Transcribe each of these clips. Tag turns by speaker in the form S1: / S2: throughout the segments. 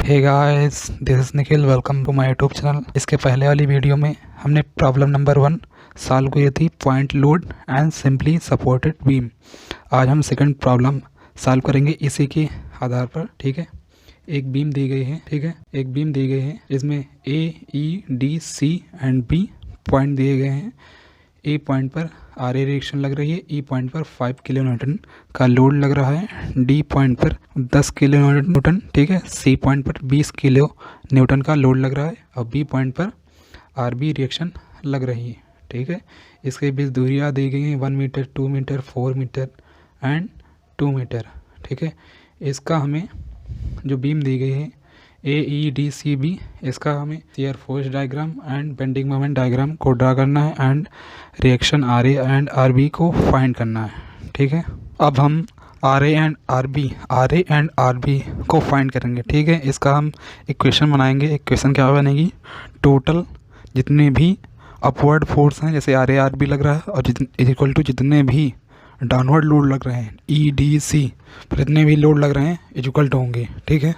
S1: Hey guys, this is Nikhil. Welcome to my YouTube channel. इसके पहले वाली वीडियो में हमने प्रॉब्लम नंबर 1 सॉल्व की थी, point load and simply supported beam. आज हम सेकंड प्रॉब्लम सॉल्व करेंगे इसी के आधार पर। ठीक है, एक बीम दी गई है। ठीक है, एक बीम दी गई है, इसमें A, E, D, C and B point दिए गए हैं। ए पॉइंट पर आर ए रिएक्शन लग रही है, ई पॉइंट पर 5 किलो न्यूटन का लोड लग रहा है, डी पॉइंट पर 10 किलो न्यूटन। ठीक है, सी पॉइंट पर 20 किलो न्यूटन का लोड लग रहा है और बी पॉइंट पर आर बी रिएक्शन लग रही है। ठीक है, इसके बीच दूरियाँ दी गई हैं 1 metre, 2 metre, 4 metre and 2 metre. ठीक है, इसका हमें जो बीम दी गई है A, E, D, C, B, इसका हमें shear force diagram and bending moment diagram को ड्रा करना है and reaction R A and R B को फाइंड करना है। ठीक है, अब हम R A and R B को फाइंड करेंगे। ठीक है, इसका हम इक्वेशन बनाएंगे। इक्वेशन क्या बनेगी? टोटल जितने भी अपवर्ड फोर्स हैं, जैसे आर ए आर बी लग रहा है, और इक्वल टू जितने भी डाउनवर्ड लोड लग रहे हैं ई, डी, सी, जितने भी लोड लग रहे हैं इक्वल टू होंगे। ठीक है,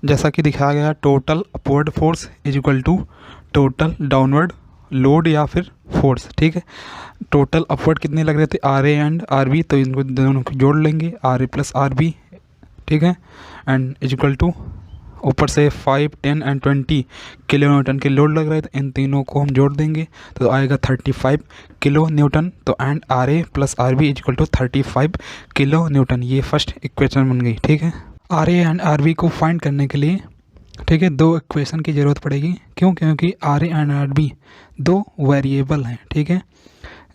S1: जैसा कि दिखाया गया, total upward force is equal to total downward load या फिर फोर्स। ठीक है, टोटल अपवर्ड कितने लग रहे थे R A and R B, तो इनको दोनों को जोड़ लेंगे, R A plus R B. ठीक है, एंड इज इक्वल टू ऊपर से 5, 10 एंड 20 किलो न्यूटन के लोड लग रहे थे, इन तीनों को हम जोड़ देंगे तो आएगा 35 किलो न्यूटन। तो and R A plus R B is equal to 35 kilo newton. ये फर्स्ट इक्वेशन बन गई। ठीक है, R A and R B को फाइंड करने के लिए, ठीक है, 2 इक्वेशन की ज़रूरत पड़ेगी। क्यों? क्योंकि R A and R B 2 variable हैं। ठीक है,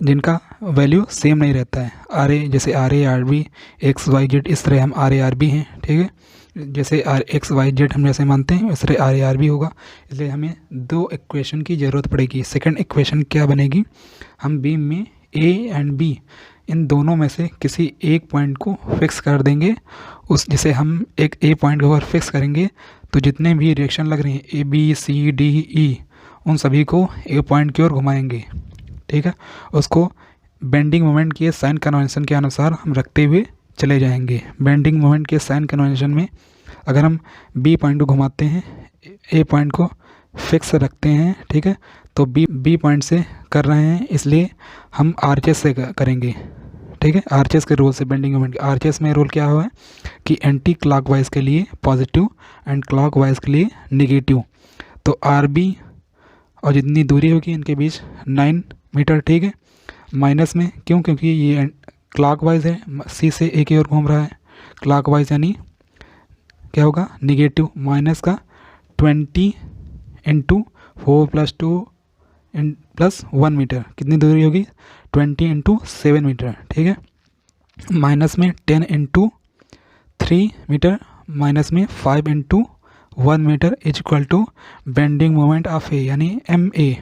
S1: जिनका वैल्यू सेम नहीं रहता है। आर ए जैसे R A R B X Y Z, इस तरह हम आर ए आर बी हैं। ठीक है, जैसे आर एक्स वाई जेड हम जैसे मानते हैं इस तरह आर ए आर बी होगा, इसलिए हमें 2 इक्वेशन की ज़रूरत पड़ेगी। सेकंड इक्वेशन क्या बनेगी? हम बीम में ए एंड बी इन दोनों में से किसी एक पॉइंट को फिक्स कर देंगे। उस जैसे हम एक ए पॉइंट को अगर फिक्स करेंगे तो जितने भी रिएक्शन लग रही हैं ए, बी, सी, डी, ई, उन सभी को ए पॉइंट की ओर घुमाएंगे। ठीक है, उसको बेंडिंग मोमेंट के साइन कन्वेंशन के अनुसार हम रखते हुए चले जाएंगे। बेंडिंग मोमेंट के साइन कन्वेंशन में अगर हम बी पॉइंट को घुमाते हैं, ए पॉइंट को फिक्स रखते हैं, ठीक है, तो बी पॉइंट से कर रहे हैं, इसलिए हम आरचेस से करेंगे। ठीक है, आरचेस के रूल से, बेंडिंग मोमेंट के आरचेस में रूल क्या हुआ है कि एंटी क्लॉकवाइज के लिए पॉजिटिव एंड क्लॉकवाइज के लिए नेगेटिव। तो आर बी और जितनी दूरी होगी इनके बीच 9 मीटर। ठीक है, माइनस में क्यों? क्योंकि ये क्लॉकवाइज है, सी से ए की ओर घूम रहा है। क्लॉकवाइज यानी क्या होगा? निगेटिव। माइनस का 20 इंटू 4 + 2 + 1 मीटर, कितनी दूरी होगी? 20 इंटू 7 मीटर। ठीक है, माइनस में 10 इंटू 3 मीटर, माइनस में 5 into 1 metre is equal to bending moment of A यानी एम ए।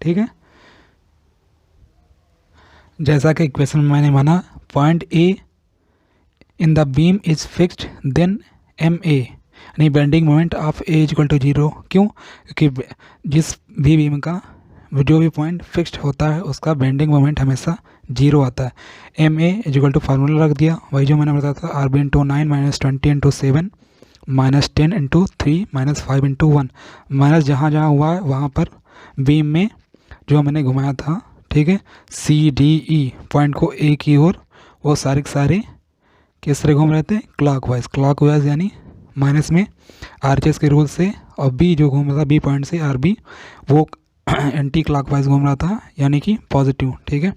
S1: ठीक है, जैसा कि इक्वेशन में मैंने माना, point A in the beam is fixed then M A यानी bending moment of A is equal to 0। क्यों? क्योंकि जिस भी बीम का जो भी पॉइंट फिक्स्ड होता है उसका बेंडिंग मोमेंट हमेशा 0 आता है। M A is equal to formula रख दिया, वही जो मैंने बताया था, R B into 9 minus 20 into 7 minus 10 into 3 minus 5 into 1। Minus जहाँ जहाँ हुआ है वहाँ पर बीम में जो मैंने घुमाया था, ठीक है, सी, डी, ई पॉइंट को ए की ओर, वो सारे के सारे किस तरह घूम रहे थे? क्लॉकवाइज यानी माइनस में आरचेस के रूल से, और बी जो घूम रहा था बी पॉइंट से आर बी, वो एंटी क्लॉकवाइज घूम रहा था यानी कि पॉजिटिव। ठीक है,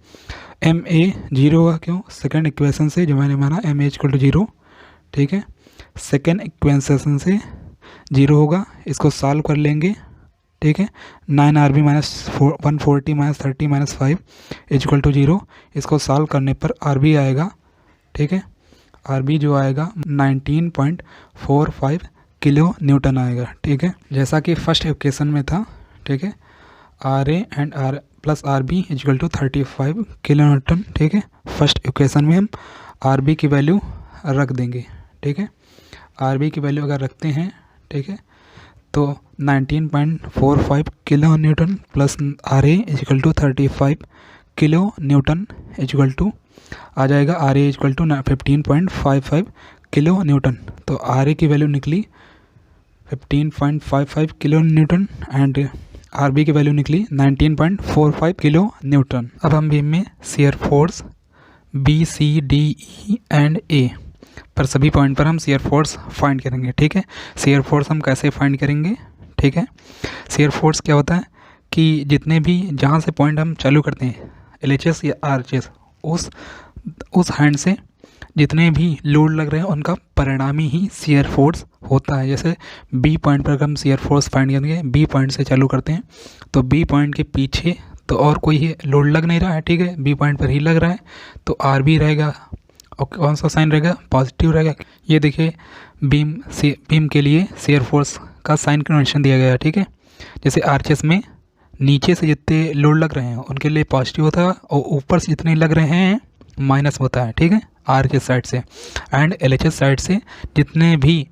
S1: एम ए 0 होगा। क्यों? सेकंड इक्वेशन से जो मैंने माना एम ए इक्वल टू 0। ठीक है, सेकंड इक्वेशन से 0 होगा, इसको सॉल्व कर लेंगे। ठीक है, 9 R B minus 140 minus 30 minus 5 is equal to 0। इसको सॉल्व करने पर आर बी आएगा। ठीक है, आर बी जो आएगा 19.45 किलो न्यूटन आएगा। ठीक है, जैसा कि फर्स्ट इक्वेशन में था। ठीक है, R A and R plus R B is equal to 35 kilo newton. ठीक है, फर्स्ट इक्वेशन में हम आर बी की वैल्यू रख देंगे। ठीक है, आर बी की वैल्यू अगर रखते हैं, ठीक है, तो 19.45 kilo newton plus R A is equal to 35 kilo newton is equal to आ जाएगा R A is equal to 15.55 kilo newton. तो आर ए की वैल्यू निकली 15.55 किलो न्यूटन एंड आरबी की वैल्यू निकली 19.45 किलो न्यूटन। अब हम बीम में shear force B C D E and A पर सभी पॉइंट पर हम शियर फोर्स फाइंड करेंगे। ठीक है, शियर फोर्स हम कैसे फाइंड करेंगे? ठीक है, शियर फोर्स क्या होता है कि जितने भी जहाँ से पॉइंट हम चालू करते हैं LHS या RHS, उस हैंड से जितने भी लोड लग रहे हैं उनका परिणामी ही शियर फोर्स होता है। जैसे बी पॉइंट पर हम शियर फोर्स फाइंड करेंगे, बी पॉइंट से चालू करते हैं तो बी पॉइंट के पीछे तो और कोई लोड लग नहीं रहा है। ठीक है, बी पॉइंट पर ही लग रहा है तो आर बी रहेगा और कौन सा साइन रहेगा? पॉजिटिव रहेगा। ये देखिए बीम के लिए शियर फोर्स का साइन कन्वेंशन दिया गया है। ठीक है, जैसे RHS में नीचे से जितने लोड लग रहे हैं उनके लिए पॉजिटिव होता है और ऊपर से जितने लग रहे हैं माइनस होता है। ठीक है, RHS साइड से एंड LHS साइड से जितने भी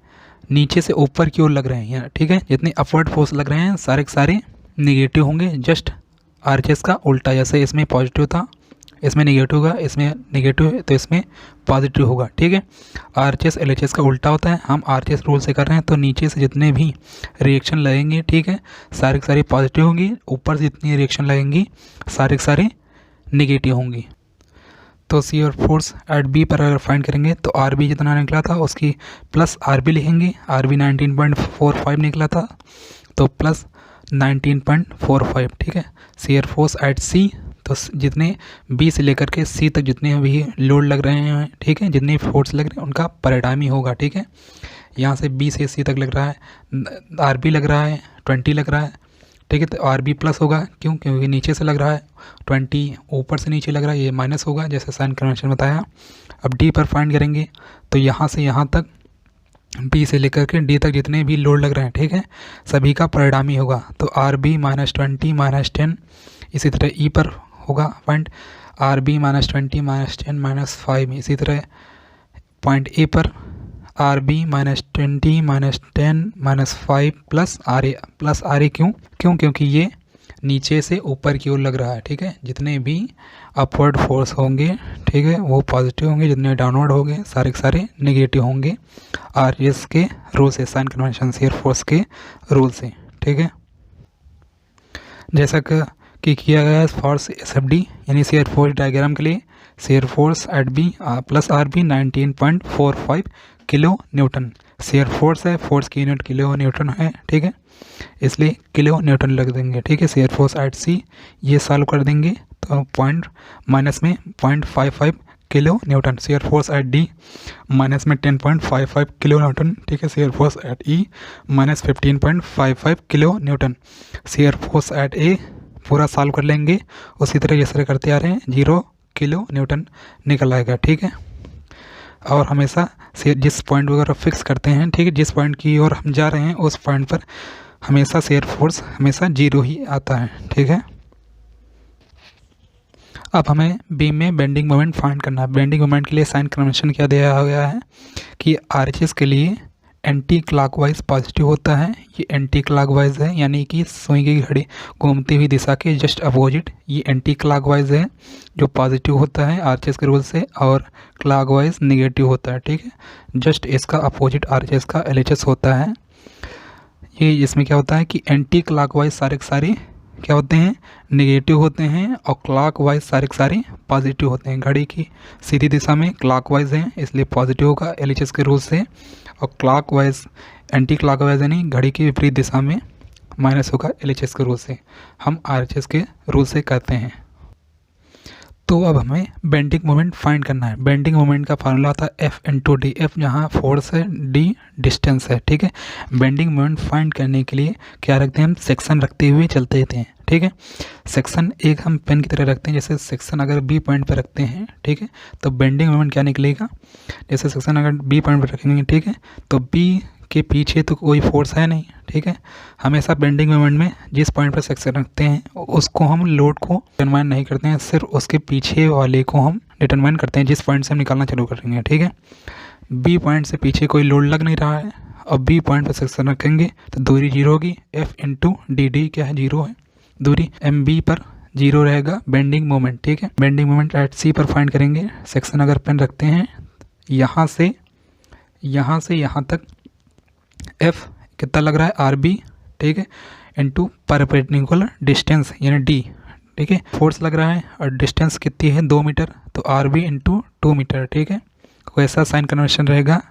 S1: नीचे से ऊपर की ओर लग रहे हैं, ठीक है, जितने अपवर्ड फोर्स लग रहे हैं सारे के सारे निगेटिव होंगे। जस्ट RHS का उल्टा, जैसे इसमें पॉजिटिव था इसमें निगेटिव होगा, इसमें निगेटिव है तो इसमें पॉजिटिव होगा। ठीक है, RHS LHS का उल्टा होता है। हम RHS रूल से कर रहे हैं तो नीचे से जितने भी रिएक्शन लगेंगे, ठीक है, सारे के सारे पॉजिटिव होंगी। ऊपर से जितनी रिएक्शन लगेंगी सारे के सारे निगेटिव होंगी। तो शियर फोर्स एट बी पर अगर फाइंड करेंगे तो आर बी जितना निकला था उसकी प्लस आर बी लिखेंगे। आर बी 19.45 निकला था तो प्लस 19.45। ठीक है, शियर फोर्स एट सी तो जितने बी से लेकर के सी तक जितने भी लोड लग रहे हैं, ठीक है, जितने फोर्स लग रहे हैं उनका परिणामी होगा। ठीक है, यहाँ से बी से सी तक लग रहा है, आर बी लग रहा है 20 लग रहा है। ठीक है, तो आर बी प्लस होगा, क्यों? क्योंकि नीचे से लग रहा है 20, ऊपर से नीचे लग रहा है, ये माइनस होगा जैसे साइन कन्वेंशन बताया। अब डी पर फाइंड करेंगे तो यहाँ से यहाँ तक बी से लेकर के डी तक जितने भी लोड लग रहे हैं, ठीक है, सभी का परिणामी होगा। तो आर बी -20 -10, इसी तरह ई पर होगा पॉइंट आर बी -20 -10 -5। इसी तरह पॉइंट ए पर आर बी -20 -10 -5 प्लस आर ए क्यों? क्योंकि ये नीचे से ऊपर की ओर लग रहा है। ठीक है, जितने भी अपवर्ड फोर्स होंगे, ठीक है, वो पॉजिटिव होंगे, जितने डाउनवर्ड होंगे सारे के सारे नेगेटिव होंगे RHS के रूल से, साइन कन्वेंशन शियर फोर्स के रूल से। ठीक है, जैसा कि किया गया है फॉर SFD यानी शियर फोर्स डायग्राम के लिए, shear force at B plus R B 19.45 kilo newton. Shear force है, फोर्स की यूनिट किलो न्यूटन है। ठीक है, इसलिए किलो न्यूटन लग देंगे। ठीक है, शियर फोर्स एट सी ये सॉल्व कर देंगे तो पॉइंट माइनस में 0.55 kilo newton. Shear force at D minus में 10.55 किलो न्यूटन। ठीक है, shear force at E minus 15.55 kilo newton. Shear force at A पूरा सॉल्व कर लेंगे उसी तरह जैसे करते आ रहे हैं, 0 किलो न्यूटन निकल आएगा। ठीक है, और हमेशा जिस पॉइंट वगैरह फिक्स करते हैं, ठीक है, जिस पॉइंट की ओर हम जा रहे हैं उस पॉइंट पर हमेशा शियर फोर्स हमेशा 0 ही आता है। ठीक है, अब हमें बीम में बेंडिंग मोमेंट फाइंड करना है। बेंडिंग मोमेंट के लिए साइन कन्वेंशन क्या दिया गया है कि RHS के लिए एंटी क्लॉकवाइज पॉजिटिव होता है। ये एंटी क्लॉकवाइज है, यानी कि सुई की घड़ी घूमती हुई दिशा के जस्ट अपोजिट ये एंटी क्लॉकवाइज है जो पॉजिटिव होता है RHS के रूल से, और क्लॉकवाइज नेगेटिव होता है। ठीक है, जस्ट इसका अपोजिट RHS का LHS होता है। ये इसमें क्या होता है कि एंटी क्लॉकवाइज सारे के सारे क्या होते हैं? नेगेटिव होते हैं, और क्लॉकवाइज सारे के सारे पॉजिटिव होते हैं। घड़ी की सीधी दिशा में क्लॉकवाइज है इसलिए पॉजिटिव होगा LHS के रूल से, और क्लॉकवाइज एंटी क्लॉकवाइज यानी घड़ी की विपरीत दिशा में माइनस होगा LHS के रूल से। हम RHS के रूल से कहते हैं। तो अब हमें बेंडिंग मोमेंट फाइंड करना है। बेंडिंग मोमेंट का फार्मूला था F × D। F जहाँ फोर्स है, D डिस्टेंस है। ठीक है, बेंडिंग मोमेंट फाइंड करने के लिए क्या रखते हैं हम? सेक्शन रखते हुए चलते हैं। ठीक है, सेक्शन एक हम पेन की तरह रखते हैं। जैसे सेक्शन अगर B पॉइंट पर रखते हैं, ठीक है, तो बेंडिंग मोमेंट क्या निकलेगा? जैसे सेक्शन अगर B पॉइंट पर रखेंगे, ठीक है, तो B के पीछे तो कोई फोर्स है नहीं। ठीक है, हमेशा बेंडिंग मोमेंट में जिस पॉइंट पर सेक्शन रखते हैं उसको हम लोड को डिटरमाइन नहीं करते हैं, सिर्फ उसके पीछे वाले को हम डिटरमाइन करते हैं जिस पॉइंट से हम निकालना चालू करेंगे। ठीक है, बी पॉइंट से पीछे कोई लोड लग नहीं रहा है, और बी पॉइंट पर सेक्शन रखेंगे तो दूरी 0 होगी। F × D क्या है? 0 है दूरी। MB पर 0 रहेगा बेंडिंग मोमेंट। ठीक है, बेंडिंग मोमेंट एट C पर फाइंड करेंगे। सेक्शन अगर पेन रखते हैं यहाँ से यहाँ तक F कितना लग रहा है आर बी, ठीक है, इंटू परपेंडिकुलर डिस्टेंस यानी डी, ठीक है, फोर्स लग रहा है और डिस्टेंस कितनी है 2 मीटर, तो आर बी इंटू 2 मीटर, ठीक है। वैसा साइन कन्वर्शन रहेगा,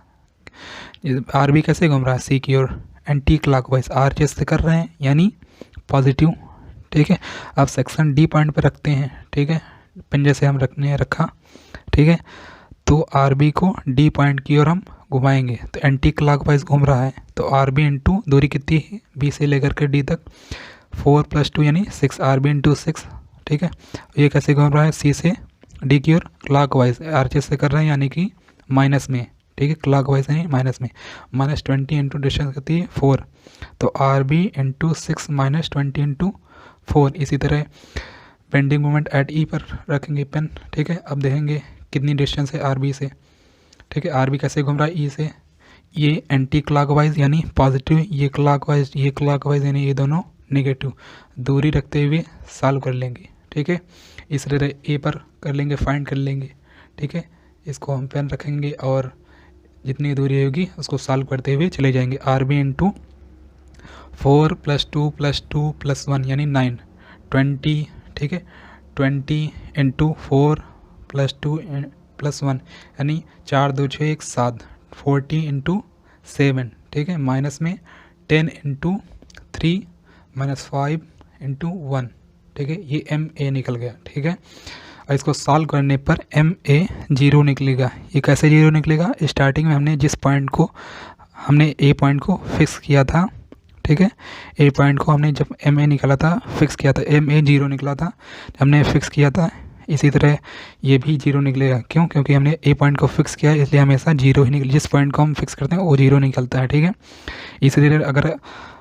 S1: आर बी कैसे घूम रहा है सी की ओर, एंटी क्लॉकवाइज आर जैसे कर रहे हैं यानी पॉजिटिव, ठीक है। अब सेक्शन डी पॉइंट पर रखते हैं, ठीक है, पिन जैसे हम रखा, ठीक है। तो आर बी को डी पॉइंट की ओर हम घुमाएंगे तो एंटी क्लॉकवाइज घूम रहा है, तो आर बी इंटू दूरी कितनी है बी से लेकर के डी तक 4 + 2 यानी 6, आर बी इंटू 6, ठीक है। ये कैसे घूम रहा है सी से डी की ओर क्लॉकवाइज, आर जैसे कर रहे हैं यानी कि माइनस में, ठीक है, क्लॉकवाइज यानी माइनस में, -20 इंटू डिस्टेंस कितनी है 4, तो आर बी इंटू 6 -20 इंटू 4। इसी तरह बेंडिंग मोमेंट एट ई पर रखेंगे पेन, ठीक है। अब देखेंगे कितनी डिस्टेंस है आर बी से, ठीक है। आर बी कैसे घूम रहा है ई से, ये एंटी क्लॉकवाइज यानी पॉजिटिव, ये क्लॉकवाइज यानी ये दोनों नेगेटिव, दूरी रखते हुए सॉल्व कर लेंगे, ठीक है। इस तरह ए पर कर लेंगे, फाइंड कर लेंगे, ठीक है। इसको हम पेन रखेंगे और जितनी दूरी होगी उसको सॉल्व करते हुए चले जाएंगे। आर बी इंटू 4 + 2 + 2 + 1 यानी 9, 20, ठीक है, 20 इंटू 4 + 2 + 1 यानी 4 2 6 1 7, 40 इंटू 7, ठीक है, माइनस में 10 इंटू 3 -5 इंटू 1, ठीक है। ये एम ए निकल गया, ठीक है। और इसको सॉल्व करने पर एम ए 0 निकलेगा। ये कैसे 0 निकलेगा, स्टार्टिंग में हमने जिस पॉइंट को हमने ए पॉइंट को फिक्स किया था, ठीक है, ए पॉइंट को हमने जब एम ए निकला था फिक्स किया था, एम ए 0 निकला था, हमने फिक्स किया था। इसी तरह ये भी 0 निकलेगा, क्यों, क्योंकि हमने ए पॉइंट को फिक्स किया इसलिए हमेशा 0 ही निकले, जिस पॉइंट को हम फिक्स करते हैं वो 0 निकलता है, ठीक है। इसी तरह अगर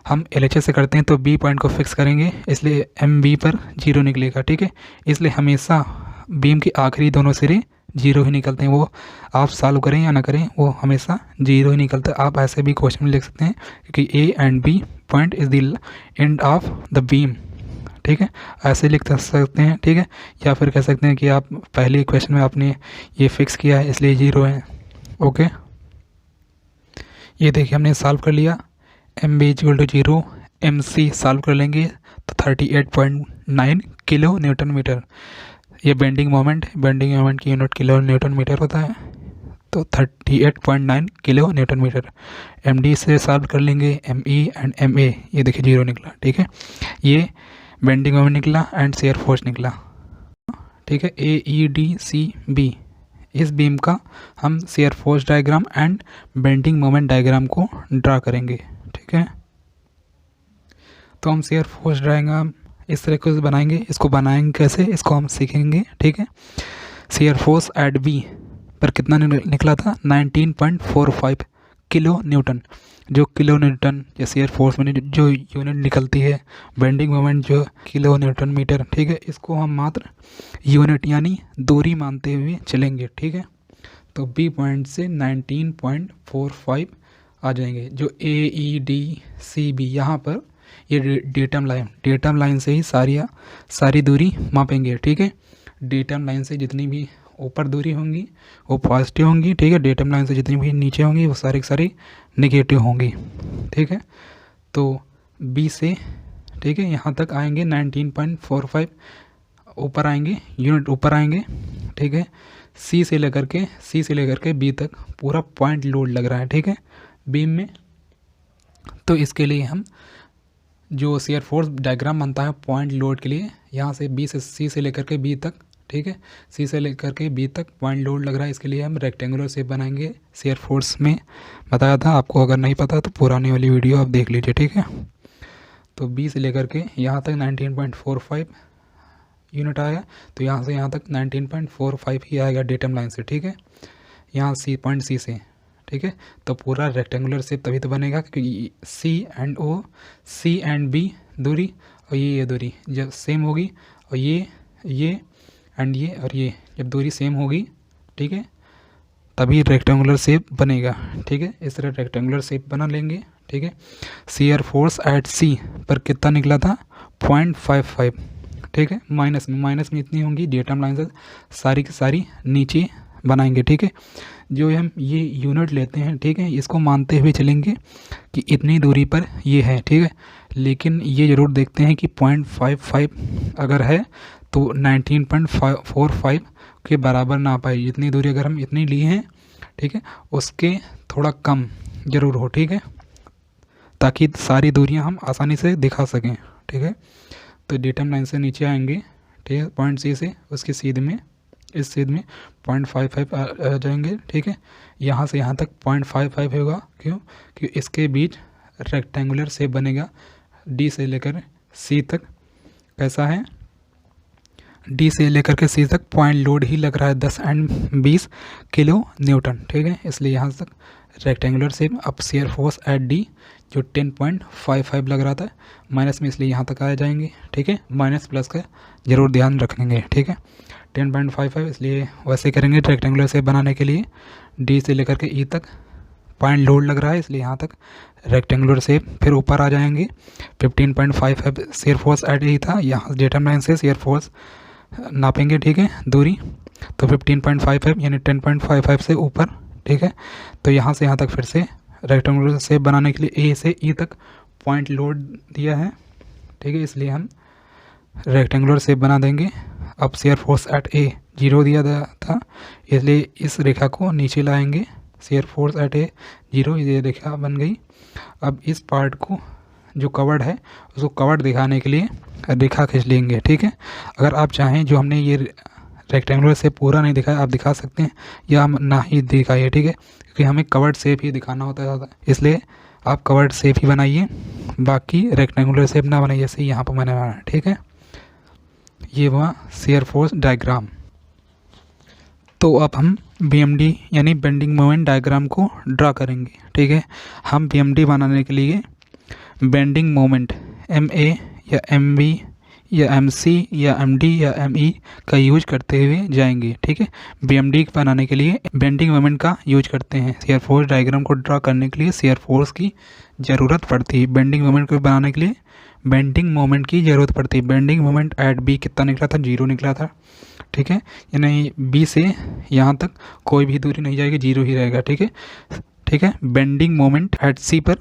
S1: हम LHS से करते हैं तो बी पॉइंट को फिक्स करेंगे इसलिए एम बी पर 0 निकलेगा, ठीक है। इसलिए हमेशा बीम के आखिरी दोनों सिरे 0 ही निकलते हैं, वो आप सॉल्व करें या ना करें वो हमेशा 0 ही निकलता है। आप ऐसे भी क्वेश्चन में लिख सकते हैं क्योंकि A and B point is the end of the beam, ठीक है, ऐसे लिख सकते हैं, ठीक है। या फिर कह सकते हैं कि आप पहले क्वेश्चन में आपने ये फिक्स किया है इसलिए 0 है, ओके। ये देखिए हमने सॉल्व कर लिया, M B = 0, M C solve कर लेंगे तो 38.9 किलो न्यूटन मीटर। ये बेंडिंग मोमेंट की यूनिट किलो न्यूटन मीटर होता है, तो 38.9 kilo newton metre. M D से सॉल्व कर लेंगे, M E and M A, ये देखिए 0 निकला, ठीक है। ये बेंडिंग मोमेंट निकला एंड शेयर फोर्स निकला, ठीक है। A E D C B, इस बीम का हम shear force diagram and bending moment diagram को ड्रा करेंगे, ठीक है। तो हम शेयर फोर्स डायग्राम इस तरह से बनाएंगे, इसको बनाएंगे कैसे इसको हम सीखेंगे, ठीक है। शेयर फोर्स एट बी पर कितना निकला था 19.45 किलो न्यूटन, जो किलो न्यूटन या शेयर फोर्स में जो यूनिट निकलती है, बेंडिंग मोमेंट जो किलो न्यूटन मीटर, ठीक है, इसको हम मात्र यूनिट यानी दूरी मानते हुए चलेंगे, ठीक है। तो बी पॉइंट से 19.45 आ जाएंगे। जो ए ई डी सी बी यहाँ पर ये डेटम लाइन से ही सारी दूरी मापेंगे, ठीक है। डेटम लाइन से जितनी भी ऊपर दूरी होंगी वो पॉजिटिव होंगी, ठीक है। डेटम लाइन से जितनी भी नीचे होंगी वो सारी की सारी नेगेटिव होंगी, ठीक है। तो बी से, ठीक है, यहाँ तक आएंगे 19.45 ऊपर आएंगे, यूनिट ऊपर आएंगे, ठीक है। सी से लेकर के बी तक पूरा पॉइंट लोड लग रहा है, ठीक है, बीम में। तो इसके लिए हम जो शेयर फोर्स डायग्राम बनता है पॉइंट लोड के लिए, यहाँ से बी से सी से लेकर के बी तक, ठीक है, सी से लेकर के बी तक पॉइंट लोड लग रहा है, इसके लिए हम रेक्टेंगुलर शेप बनाएंगे। शेयर फोर्स में बताया था आपको, अगर नहीं पता तो पुरानी वाली वीडियो आप देख लीजिए, ठीक है। तो बी से लेकर के यहाँ तक 19.45 यूनिट आया, तो यहाँ से यहाँ तक 19.45 ही आएगा डेटम लाइन से, ठीक है। यहाँ सी से, ठीक है। तो पूरा रेक्टेंगुलर शेप तभी तो बनेगा क्योंकि सी एंड बी दूरी और ये दूरी जब सेम होगी, और ये एंड ये और ये जब दूरी सेम होगी, ठीक है, तभी रेक्टेंगुलर शेप बनेगा, ठीक है। इस तरह रेक्टेंगुलर शेप बना लेंगे, ठीक है। शेयर फोर्स एट सी पर कितना निकला था 0.55, ठीक है। माइनस में इतनी होंगी, डेटम लाइन से सारी की सारी नीचे बनाएंगे। ठीक है, जो हम ये यूनिट लेते हैं, ठीक है, इसको मानते हुए चलेंगे कि इतनी दूरी पर ये है। ठीक है, लेकिन ये ज़रूर देखते हैं कि 0.55 अगर है तो 19.45 के बराबर ना पाए। जितनी दूरी अगर हम इतनी ली हैं, ठीक है, उसके थोड़ा कम ज़रूर हो। ठीक है, ताकि सारी दूरियां हम आसानी से दिखा सकें। ठीक है, तो डेटम लाइन से नीचे आएंगे, ठीक है, पॉइंट सी से उसके सीध में, इस सीध में 0.55 आ जाएंगे। ठीक है, यहाँ से यहाँ तक 0.55 होगा। क्यों? कि इसके बीच रेक्टेंगुलर शेप बनेगा। डी से लेकर सी तक कैसा है, डी से लेकर के सी तक पॉइंट लोड ही लग रहा है 10 एंड 20 किलो न्यूटन। ठीक है, इसलिए यहाँ तक रेक्टेंगुलर शेप। अब शेयर फोर्स एट डी जो 10.55 लग रहा था माइनस में, इसलिए यहाँ तक आ जाएंगे। ठीक है, माइनस प्लस का ज़रूर ध्यान रखेंगे। ठीक है, 10.55 इसलिए वैसे करेंगे रेक्टेंगुलर शेप बनाने के लिए। डी से लेकर के ई तक पॉइंट लोड लग रहा है, इसलिए यहाँ तक रेक्टेंगुलर शेप। फिर ऊपर आ जाएंगे 15.55 शेयर फोर्स एट ई था, यहाँ डेटम लाइन से शेयर फोर्स नापेंगे। ठीक है, दूरी तो 15.55 यानी 10.55 से ऊपर। ठीक है, तो यहाँ से यहाँ तक फिर से रेक्टेंगुलर शेप बनाने के लिए ए से ई तक पॉइंट लोड दिया है। ठीक है, इसलिए हम रेक्टेंगुलर शेप बना देंगे। अब शेयर फोर्स एट ए 0 दिया था, इसलिए इस रेखा को नीचे लाएंगे। शेयर फोर्स एट ए 0, ये रेखा बन गई। अब इस पार्ट को जो कवर्ड है उसको कवर्ड दिखाने के लिए रेखा खींच लेंगे। ठीक है, अगर आप चाहें जो हमने ये रेक्टेंगुलर शेप पूरा नहीं दिखाया, आप दिखा सकते हैं या हम ना ही दिखाइए। ठीक है, क्योंकि हमें कवर्ड शेप ही दिखाना होता है, इसलिए आप कवर्ड शेप ही बनाइए, बाकी रेक्टेंगुलर शेप ना बनाइए, जैसे यहाँ पर मैंने बनाया। ठीक है, ये हुआ शेयर फोर्स डायग्राम। तो अब हम BMD यानी बेंडिंग मोमेंट डायग्राम को ड्रा करेंगे। ठीक है, हम BMD बनाने के लिए बेंडिंग मोमेंट MA या MB या MC या MD या ME का यूज करते हुए जाएंगे। ठीक है, BMD बनाने के लिए बेंडिंग मोमेंट का यूज करते हैं। शेयर फोर्स डायग्राम को ड्रा करने के लिए शेयर फोर्स की ज़रूरत पड़ती है। बेंडिंग मोमेंट को बनाने के लिए बेंडिंग मोमेंट की ज़रूरत पड़ती है। बेंडिंग मोमेंट एट B कितना निकला था? 0 निकला था। ठीक है, यानी B से यहाँ तक कोई भी दूरी नहीं जाएगी, 0 ही रहेगा। ठीक है, ठीक है, बेंडिंग मोमेंट एट C पर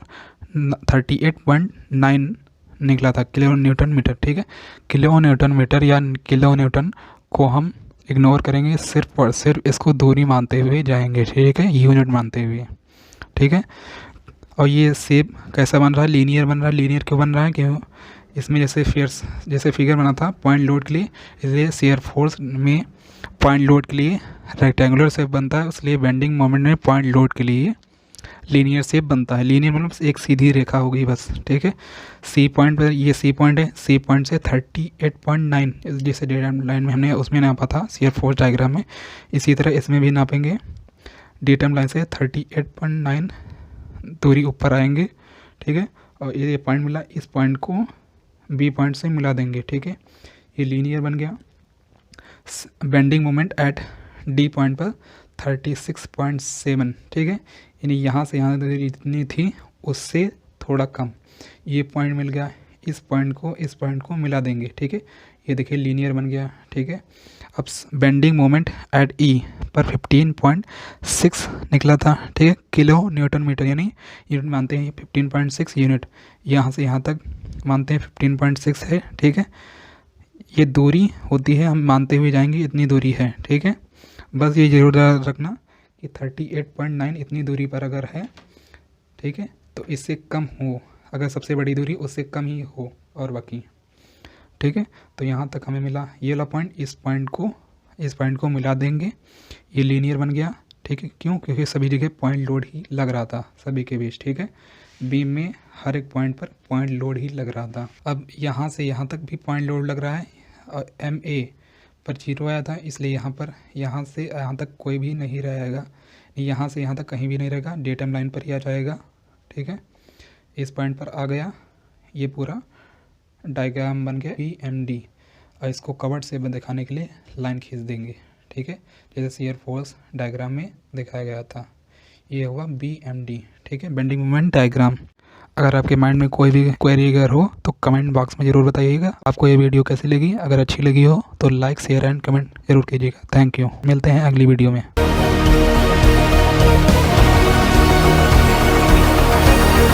S1: 38.9 निकला था किलो न्यूटन मीटर। ठीक है, किलो न्यूटन मीटर या किलो न्यूटन को हम इग्नोर करेंगे, सिर्फ और सिर्फ इसको दूरी मानते हुए जाएंगे। ठीक है, यूनिट मानते हुए। ठीक है, और ये शेप कैसा बन रहा है? लीनियर बन रहा है। लीनियर क्यों बन रहा है? क्यों? इसमें जैसे फिगर बना था पॉइंट लोड के लिए, इसलिए शेयर फोर्स में पॉइंट लोड के लिए रेक्टेंगुलर शेप बनता है, इसलिए बेंडिंग मोमेंट में पॉइंट लोड के लिए लीनियर शेप बनता है। लीनियर मतलब एक सीधी रेखा होगी बस। ठीक है, सी पॉइंट पर, ये सी पॉइंट है, सी पॉइंट से 38.9 जैसे डेटम लाइन में हमने उसमें नापा था शेयर फोर्स डायग्राम में, इसी तरह इसमें भी नापेंगे। डेटम लाइन से 38.9 दूरी ऊपर आएंगे। ठीक है, और ये पॉइंट मिला, इस पॉइंट को बी पॉइंट से मिला देंगे। ठीक है, ये लीनियर बन गया। Bending moment at D point पर 36.7। ठीक है, यानी यहाँ से यहाँ जितनी थी उससे थोड़ा कम, ये पॉइंट मिल गया। इस पॉइंट को मिला देंगे। ठीक है, ये देखिए लीनियर बन गया। ठीक है, अब बेंडिंग मोमेंट एट ई पर 15.6 निकला था। ठीक है, किलो न्यूटन मीटर, यानी यूनिट मानते हैं 15.6 यूनिट, यहाँ से यहाँ तक मानते हैं 15.6 है। ठीक है, ये दूरी होती है, हम मानते हुए जाएंगे इतनी दूरी है। ठीक है, बस ये जरूर याद रखना कि 38.9 इतनी दूरी पर अगर है, ठीक है, तो इससे कम हो, अगर सबसे बड़ी दूरी उससे कम ही हो और बाकी। ठीक है, तो यहाँ तक हमें मिला ये वाला पॉइंट, इस पॉइंट को मिला देंगे, ये लीनियर बन गया। ठीक है, क्यों? क्योंकि सभी जगह पॉइंट लोड ही लग रहा था सभी के बीच। ठीक है, बीम में हर एक पॉइंट पर पॉइंट लोड ही लग रहा था। अब यहाँ से यहाँ तक भी पॉइंट लोड लग रहा है और MA पर 0 आया था, इसलिए यहाँ से यहाँ तक कोई भी नहीं रहेगा, यहाँ से यहाँ तक कहीं भी नहीं रहेगा, डेटम लाइन पर ही आ जाएगा। ठीक है, इस पॉइंट पर आ गया, ये पूरा डायग्राम बन गया BMD, और इसको कवर्ड से दिखाने के लिए लाइन खींच देंगे। ठीक है, जैसे शेयर फोर्स डायग्राम में दिखाया गया था, ये हुआ BMD। ठीक है, बेंडिंग मोमेंट डायग्राम। अगर आपके माइंड में कोई भी क्वेरी अगर हो तो कमेंट बॉक्स में ज़रूर बताइएगा। आपको ये वीडियो कैसी लगी? अगर अच्छी लगी हो तो लाइक, शेयर एंड कमेंट जरूर कीजिएगा। थैंक यू, मिलते हैं अगली वीडियो में।